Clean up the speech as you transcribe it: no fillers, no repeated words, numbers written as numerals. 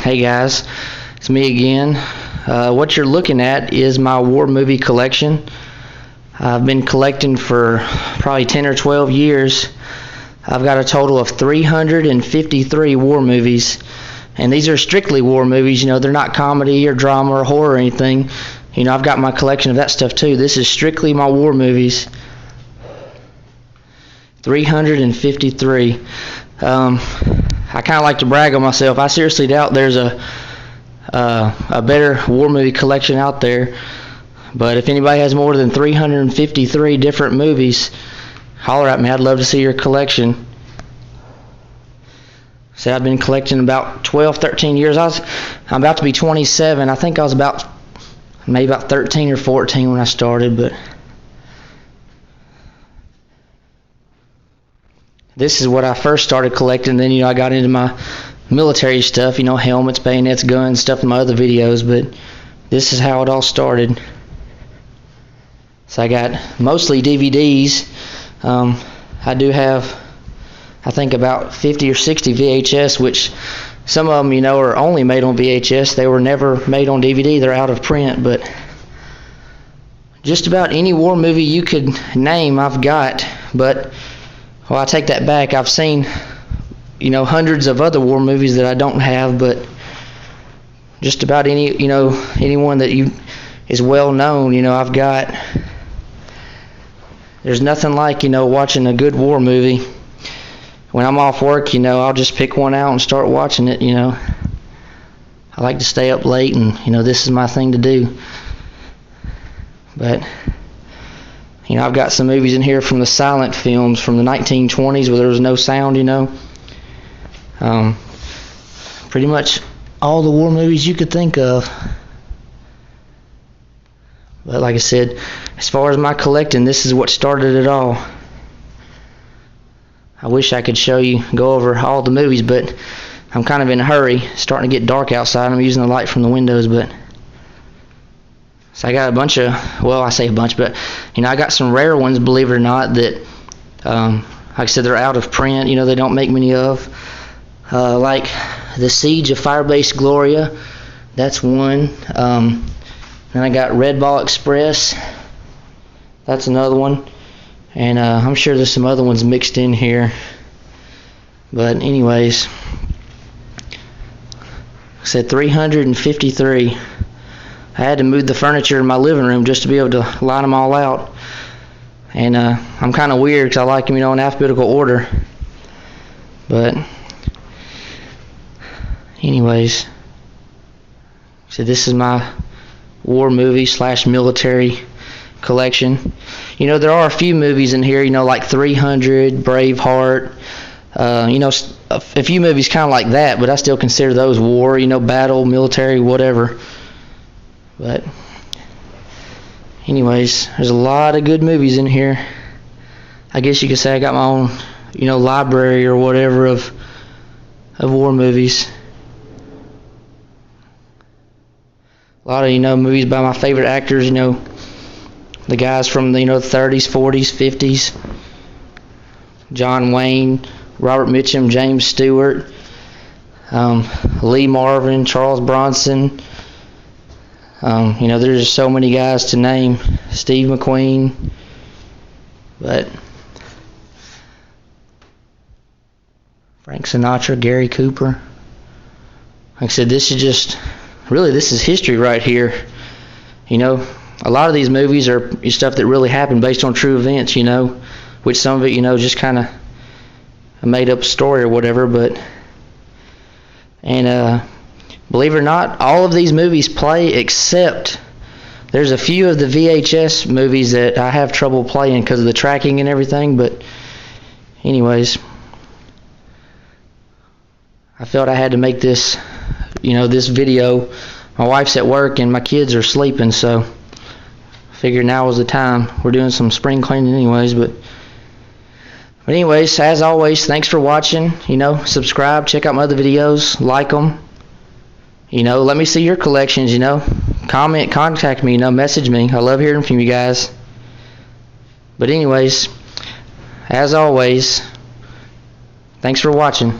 Hey guys, it's me again. What you're looking at is my war movie collection. I've been collecting for probably 10 or 12 years. I've got a total of 353 war movies, and these are strictly war movies. They're not comedy or drama or horror or anything. I've got my collection of that stuff too. This is strictly my war movies. 353. I kind of like to brag on myself. I seriously doubt there's a better war movie collection out there. But if anybody has more than 353 different movies, holler at me. I'd love to see your collection. So I've been collecting about 12, 13 years. I'm about to be 27. I think I was maybe about 13 or 14 when I started, but this is what I first started collecting. Then, I got into my military stuff, helmets, bayonets, guns, stuff in my other videos, but this is how it all started. So I got mostly DVDs. I do have, I think, about 50 or 60 VHS, which some of them, are only made on VHS. They were never made on DVD. They're out of print, but just about any war movie you could name, I've got. But well, I take that back. I've seen, hundreds of other war movies that I don't have, but just about anyone that is well known, I've got. There's nothing like, watching a good war movie. When I'm off work, I'll just pick one out and start watching it, I like to stay up late, and, this is my thing to do. But I've got some movies in here from the silent films from the 1920s where there was no sound, Pretty much all the war movies you could think of. But like I said, as far as my collecting, this is what started it all. I wish I could go over all the movies, but I'm kind of in a hurry. It's starting to get dark outside. I'm using the light from the windows, but so I got a bunch of, well, I say a bunch, but I got some rare ones, believe it or not, that like I said, they're out of print. They don't make many of. Like The Siege of Firebase Gloria, that's one. Then I got Red Ball Express, that's another one. And I'm sure there's some other ones mixed in here. But anyways, I said 353. I had to move the furniture in my living room just to be able to line them all out. And I'm kind of weird because I like them, in alphabetical order. But anyways, so this is my war movie / military collection. There are a few movies in here, like 300, Braveheart, a few movies kind of like that, but I still consider those war, battle, military, whatever. But anyways, there's a lot of good movies in here. I guess you could say I got my own, library or whatever of war movies. A lot of, movies by my favorite actors, the guys from the 30s, 40s, 50s. John Wayne, Robert Mitchum, James Stewart, Lee Marvin, Charles Bronson. There's just so many guys to name. Steve McQueen. But Frank Sinatra, Gary Cooper. Like I said, this is history right here. A lot of these movies are stuff that really happened based on true events, which some of it, just kind of a made-up story or whatever. And believe it or not, all of these movies play, except there's a few of the VHS movies that I have trouble playing because of the tracking and everything. But anyways, I felt I had to make this, this video. My wife's at work and my kids are sleeping, so I figured now was the time. We're doing some spring cleaning anyways, but anyways, as always, thanks for watching. Subscribe, check out my other videos, like them. Let me see your collections, comment, contact me, message me. I love hearing from you guys. But anyways, as always, thanks for watching.